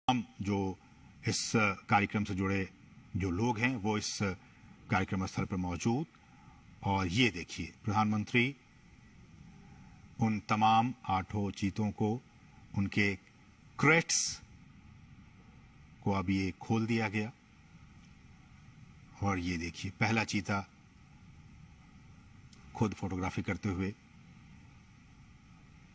हम जो इस कार्यक्रम से जुड़े जो लोग हैं वो इस कार्यक्रम स्थल पर मौजूद। और ये देखिए, प्रधानमंत्री उन तमाम 8 चीतों को, उनके क्रेट्स को अब ये खोल दिया गया। और ये देखिए, पहला चीता खुद फोटोग्राफी करते हुए।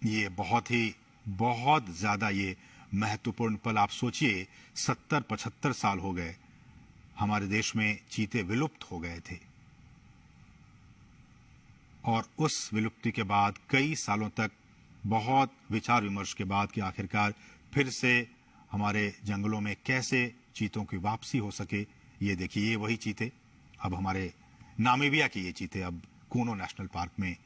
ये बहुत ज्यादा ये महत्वपूर्ण पल। आप सोचिए, 70-75 साल हो गए हमारे देश में चीते विलुप्त हो गए थे, और उस विलुप्ति के बाद कई सालों तक बहुत विचार विमर्श के बाद कि आखिरकार फिर से हमारे जंगलों में कैसे चीतों की वापसी हो सके। ये देखिए, ये वही चीते, अब हमारे नामीबिया के ये चीते अब कूनो नेशनल पार्क में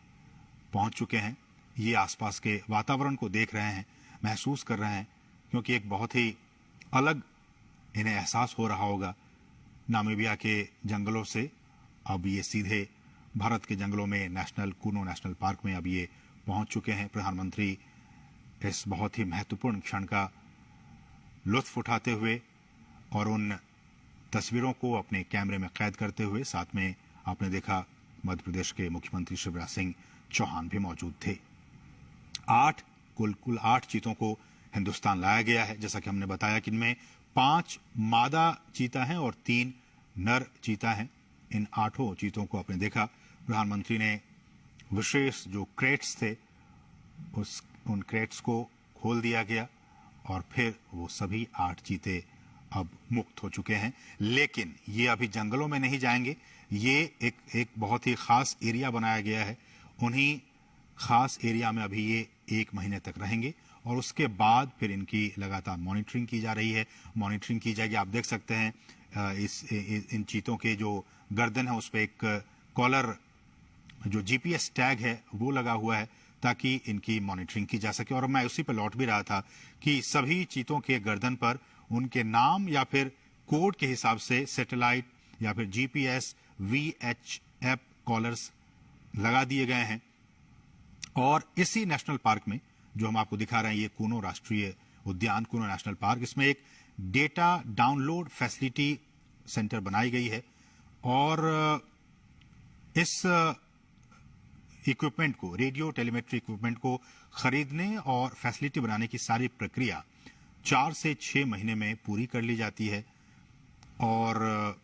पहुंच चुके हैं। ये आसपास के वातावरण को देख रहे हैं, महसूस कर रहे हैं, क्योंकि एक बहुत ही अलग इन्हें एहसास हो रहा होगा। नामीबिया के जंगलों से अब ये सीधे भारत के जंगलों में कूनो नेशनल पार्क में अब ये पहुंच चुके हैं। प्रधानमंत्री इस बहुत ही महत्वपूर्ण क्षण का लुत्फ उठाते हुए और उन तस्वीरों को अपने कैमरे में कैद करते हुए, साथ में आपने देखा मध्य प्रदेश के मुख्यमंत्री शिवराज सिंह चौहान भी मौजूद थे। कुल 8 चीतों को हिंदुस्तान लाया गया है। जैसा कि हमने बताया कि इनमें 5 मादा चीता हैं और 3 नर चीता हैं। इन 8 चीतों को आपने देखा, प्रधानमंत्री ने विशेष जो क्रेट्स थे उन क्रेट्स को खोल दिया गया, और फिर वो सभी 8 चीते अब मुक्त हो चुके हैं। लेकिन ये अभी जंगलों में नहीं जाएंगे। ये एक बहुत ही खास एरिया बनाया गया है। उन्हीं खास एरिया में अभी ये 1 महीने तक रहेंगे, और उसके बाद फिर इनकी लगातार मॉनिटरिंग की जा रही है। मॉनिटरिंग की जाएगी। आप देख सकते हैं इन चीतों के जो गर्दन है उस पर एक कॉलर, जो जीपीएस टैग है वो लगा हुआ है, ताकि इनकी मॉनिटरिंग की जा सके। और मैं उसी पर लौट भी रहा था कि सभी चीतों के गर्दन पर उनके नाम या फिर कोड के हिसाब से सैटेलाइट या फिर जीपीएस वीएचएफ कॉलर्स लगा दिए गए हैं। और इसी नेशनल पार्क में जो हम आपको दिखा रहे हैं, ये कूनो राष्ट्रीय उद्यान, कूनो नेशनल पार्क, इसमें एक डेटा डाउनलोड फैसिलिटी सेंटर बनाई गई है। और इस इक्विपमेंट को, रेडियो टेलीमेट्री इक्विपमेंट को खरीदने और फैसिलिटी बनाने की सारी प्रक्रिया 4 से 6 महीने में पूरी कर ली जाती है। और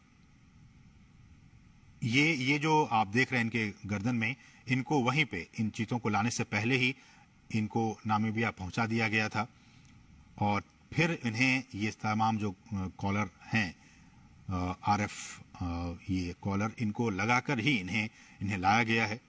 ये जो आप देख रहे हैं इनके गर्दन में, इनको वहीं पे इन चीतों को लाने से पहले ही इनको नामीबिया पहुंचा दिया गया था। और फिर इन्हें ये तमाम जो कॉलर हैं, आरएफ ये कॉलर, इनको लगाकर ही इन्हें लाया गया है।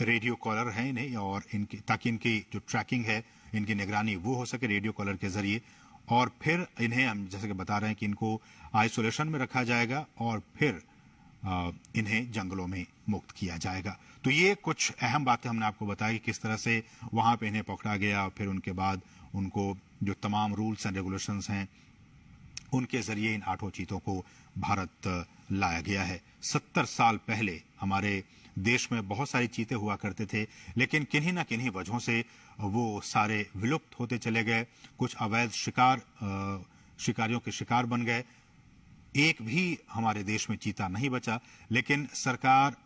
रेडियो कॉलर है इन्हें, और इनकी ताकि इनकी जो ट्रैकिंग है, इनकी निगरानी वो हो सके रेडियो कॉलर के जरिए। और फिर इन्हें हम जैसे कि बता रहे हैं कि इनको आइसोलेशन में रखा जाएगा, और फिर इन्हें जंगलों में मुक्त किया जाएगा। तो ये कुछ अहम बातें हमने आपको बताई कि किस तरह से वहां पे इन्हें पकड़ा गया, फिर उनके बाद उनको जो तमाम रूल्स एंड रेगुलेशंस हैं उनके जरिए इन 8 चीतों को भारत लाया गया है। 70 साल पहले हमारे देश में बहुत सारे चीते हुआ करते थे, लेकिन किन्हीं ना किन्हीं वजहों से वो सारे विलुप्त होते चले गए। कुछ अवैध शिकारियों के शिकार बन गए। एक भी हमारे देश में चीता नहीं बचा। लेकिन सरकार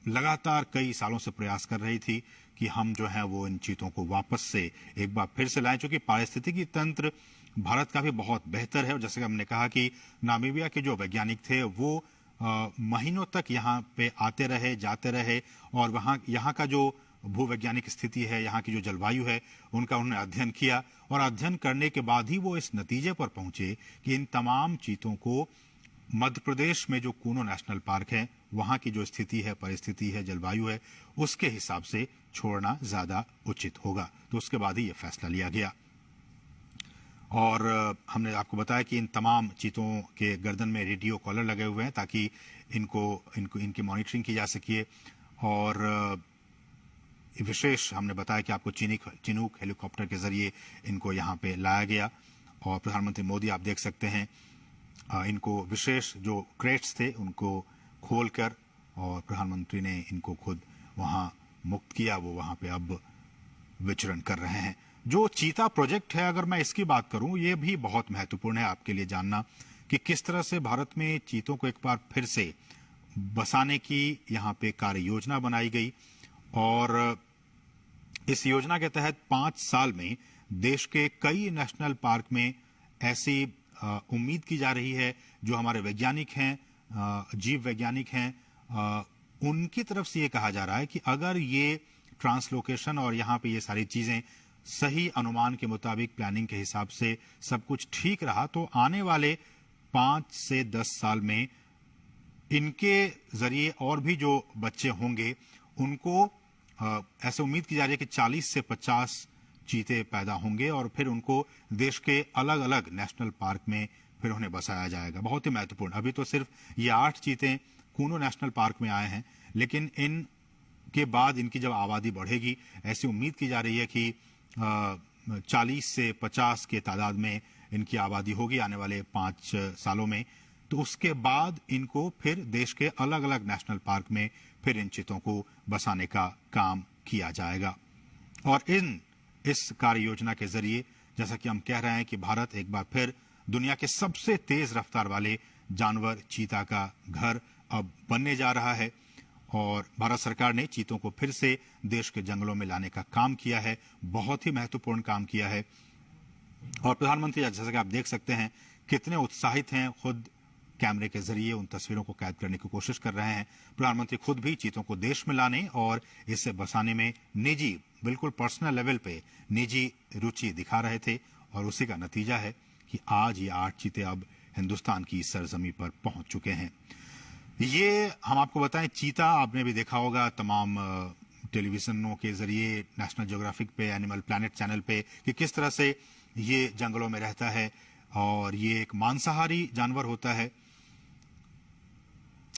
लगातार कई सालों से प्रयास कर रही थी कि हम जो है वो इन चीतों को वापस से एक बार फिर से लाएं, चूंकि पारिस्थितिकी तंत्र भारत का भी बहुत बेहतर है। और जैसे कि हमने कहा कि नामीबिया के जो वैज्ञानिक थे वो महीनों तक यहाँ पे आते रहे, जाते रहे, और यहाँ का जो भूवैज्ञानिक स्थिति है, यहाँ की जो जलवायु है, उनका उन्होंने अध्ययन किया। और अध्ययन करने के बाद ही वो इस नतीजे पर पहुंचे कि इन तमाम चीतों को मध्य प्रदेश में जो कूनो नेशनल पार्क है, वहां की जो स्थिति है, परिस्थिति है, जलवायु है, उसके हिसाब से छोड़ना ज्यादा उचित होगा। तो उसके बाद ही यह फैसला लिया गया। और हमने आपको बताया कि इन तमाम चीतों के गर्दन में रेडियो कॉलर लगे हुए हैं, ताकि इनकी मॉनिटरिंग की जा सके। और विशेष हमने बताया कि आपको चिनूक हेलीकॉप्टर के जरिए इनको यहाँ पे लाया गया। और प्रधानमंत्री मोदी, आप देख सकते हैं, इनको विशेष जो क्रेट्स थे उनको खोलकर, और प्रधानमंत्री ने इनको खुद वहाँ मुक्त किया। वो वहाँ पे अब विचरण कर रहे हैं। जो चीता प्रोजेक्ट है, अगर मैं इसकी बात करूं, ये भी बहुत महत्वपूर्ण है आपके लिए जानना कि किस तरह से भारत में चीतों को एक बार फिर से बसाने की यहाँ पे कार्य योजना बनाई गई। और इस योजना के तहत 5 साल में देश के कई नेशनल पार्क में ऐसी उम्मीद की जा रही है, जो हमारे वैज्ञानिक हैं, जीव वैज्ञानिक हैं, उनकी तरफ से ये कहा जा रहा है कि अगर ये ट्रांसलोकेशन और यहाँ पे ये सारी चीजें सही अनुमान के मुताबिक प्लानिंग के हिसाब से सब कुछ ठीक रहा, तो आने वाले 5 से 10 साल में इनके जरिए और भी जो बच्चे होंगे उनको ऐसे उम्मीद की जा रही है कि 40 से 50 चीते पैदा होंगे और फिर उनको देश के अलग अलग नेशनल पार्क में फिर उन्हें बसाया जाएगा। बहुत ही महत्वपूर्ण। अभी तो सिर्फ ये 8 चीते कूनो नेशनल पार्क में आए हैं, लेकिन इनके बाद इनकी जब आबादी बढ़ेगी, ऐसी उम्मीद की जा रही है कि 40 से 50 के तादाद में इनकी आबादी होगी आने वाले 5 सालों में। तो उसके बाद इनको फिर देश के अलग अलग नेशनल पार्क में फिर इन चीतों को बसाने का काम किया जाएगा। और इस कार्य योजना के जरिए, जैसा कि हम कह रहे हैं कि भारत एक बार फिर दुनिया के सबसे तेज रफ्तार वाले जानवर चीता का घर अब बनने जा रहा है। और भारत सरकार ने चीतों को फिर से देश के जंगलों में लाने का काम किया है, बहुत ही महत्वपूर्ण काम किया है। और प्रधानमंत्री, जैसा कि आप देख सकते हैं, कितने उत्साहित हैं, खुद कैमरे के जरिए उन तस्वीरों को कैद करने की कोशिश कर रहे हैं। प्रधानमंत्री खुद भी चीतों को देश में लाने और इसे बसाने में निजी, बिल्कुल पर्सनल लेवल पे निजी रुचि दिखा रहे थे। और उसी का नतीजा है कि आज ये 8 चीते अब हिंदुस्तान की सरजमी पर पहुंच चुके हैं। ये हम आपको बताएं, चीता आपने भी देखा होगा तमाम टेलीविजनों के जरिए, नेशनल ज्योग्राफिक पे, एनिमल प्लैनेट चैनल पे, कि किस तरह से ये जंगलों में रहता है और ये एक मांसाहारी जानवर होता है।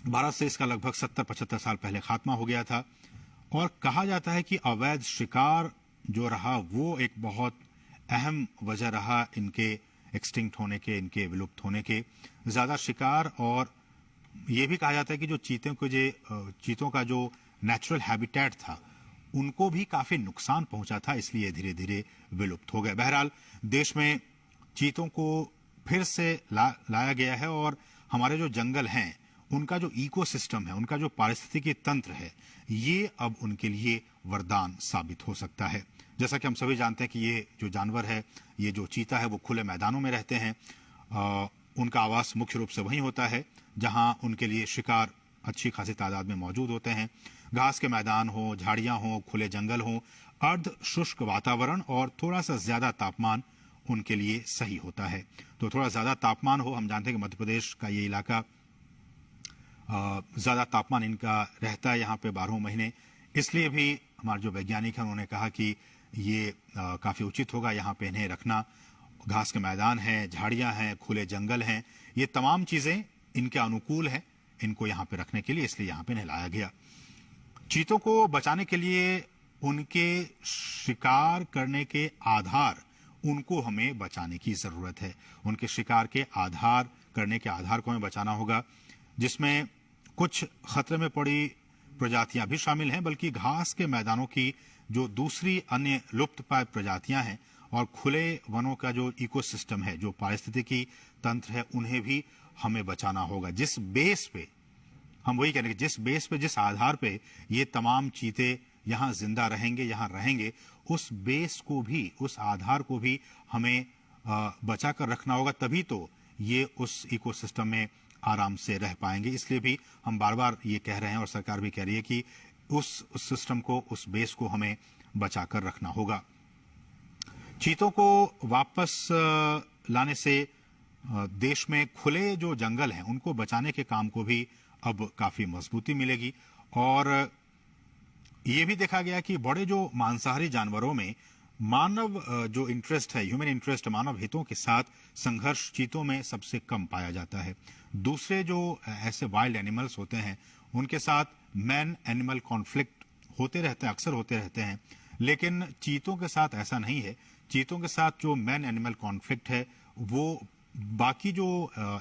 भारत से इसका लगभग 70-75 साल पहले खात्मा हो गया था। और कहा जाता है कि अवैध शिकार जो रहा वो एक बहुत अहम वजह रहा इनके एक्सटिंक्ट होने के, इनके विलुप्त होने के। ज्यादा शिकार, और ये भी कहा जाता है कि जो चीतों का जो नेचुरल हैबिटेट था उनको भी काफी नुकसान पहुंचा था, इसलिए धीरे धीरे विलुप्त हो गए। बहरहाल देश में चीतों को फिर से लाया गया है और हमारे जो जंगल हैं उनका जो इकोसिस्टम है, उनका जो पारिस्थितिकी तंत्र है, ये अब उनके लिए वरदान साबित हो सकता है। जैसा कि हम सभी जानते हैं कि ये जो जानवर है, ये जो चीता है, वो खुले मैदानों में रहते हैं। उनका आवास मुख्य रूप से वहीं होता है जहां उनके लिए शिकार अच्छी खासी तादाद में मौजूद होते हैं। घास के मैदान हो, झाड़ियां हो, खुले जंगल हो, अर्ध शुष्क वातावरण और थोड़ा सा ज्यादा तापमान उनके लिए सही होता है। तो थोड़ा ज्यादा तापमान हो, हम जानते हैं कि मध्य प्रदेश का ये इलाका ज्यादा तापमान इनका रहता है यहाँ पे 12 महीने। इसलिए भी हमारे जो वैज्ञानिक हैं उन्होंने कहा कि ये काफी उचित होगा यहाँ पे इन्हें रखना। घास के मैदान हैं, झाड़ियां हैं, खुले जंगल हैं, ये तमाम चीजें इनके अनुकूल हैं इनको यहाँ पे रखने के लिए, इसलिए यहाँ पे इन्हें लाया गया। चीतों को बचाने के लिए उनके शिकार करने के आधार, उनको हमें बचाने की जरूरत है। उनके शिकार के आधार करने के आधार को हमें बचाना होगा, जिसमें कुछ खतरे में पड़ी प्रजातियां भी शामिल हैं, बल्कि घास के मैदानों की जो दूसरी अन्य लुप्त प्राय प्रजातियां हैं और खुले वनों का जो इकोसिस्टम है, जो पारिस्थितिकी तंत्र है, उन्हें भी हमें बचाना होगा। जिस बेस पे हम वही कह रहे हैं, जिस बेस पे, जिस आधार पे ये तमाम चीते यहां जिंदा रहेंगे, यहां रहेंगे, उस बेस को भी, उस आधार को भी हमें बचा कर रखना होगा, तभी तो ये उस इकोसिस्टम में आराम से रह पाएंगे। इसलिए भी हम बार बार ये कह रहे हैं और सरकार भी कह रही है कि उस सिस्टम को, उस बेस को हमें बचा कर रखना होगा। चीतों को वापस लाने से देश में खुले जो जंगल हैं उनको बचाने के काम को भी अब काफी मजबूती मिलेगी। और ये भी देखा गया कि बड़े जो मांसाहारी जानवरों में मानव जो इंटरेस्ट है, ह्यूमन इंटरेस्ट, मानव हितों के साथ संघर्ष चीतों में सबसे कम पाया जाता है। दूसरे जो ऐसे वाइल्ड एनिमल्स होते हैं उनके साथ मैन एनिमल कॉन्फ्लिक्ट होते रहते हैं, अक्सर होते रहते हैं, लेकिन चीतों के साथ ऐसा नहीं है। चीतों के साथ जो मैन एनिमल कॉन्फ्लिक्ट है वो बाकी जो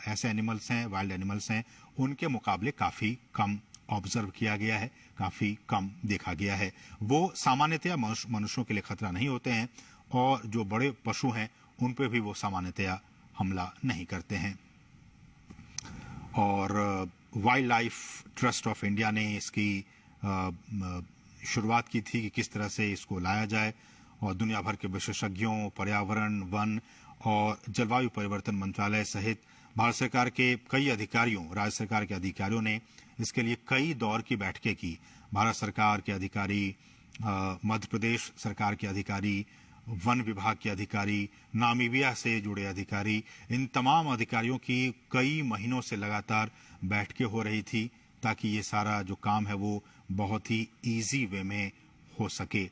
ऐसे एनिमल्स हैं, वाइल्ड एनिमल्स हैं, उनके मुकाबले काफी कम ऑब्जर्व किया गया है, काफी कम देखा गया है। वो सामान्यतया मनुष्यों के लिए खतरा नहीं होते हैं और जो बड़े पशु हैं उन पे भी वो सामान्यतया हमला नहीं करते हैं। और wild life trust of India ने इसकी शुरुआत की थी कि किस तरह से इसको लाया जाए, और दुनिया भर के विशेषज्ञों, पर्यावरण, वन और जलवायु परिवर्तन मंत्रालय सहित भारत सरकार के कई अधिकारियों, राज्य सरकार के अधिकारियों ने इसके लिए कई दौर की बैठकें की। भारत सरकार के अधिकारी, मध्य प्रदेश सरकार के अधिकारी, वन विभाग के अधिकारी, नामीबिया से जुड़े अधिकारी, इन तमाम अधिकारियों की कई महीनों से लगातार बैठकें हो रही थी ताकि ये सारा जो काम है वो बहुत ही इजी वे में हो सके।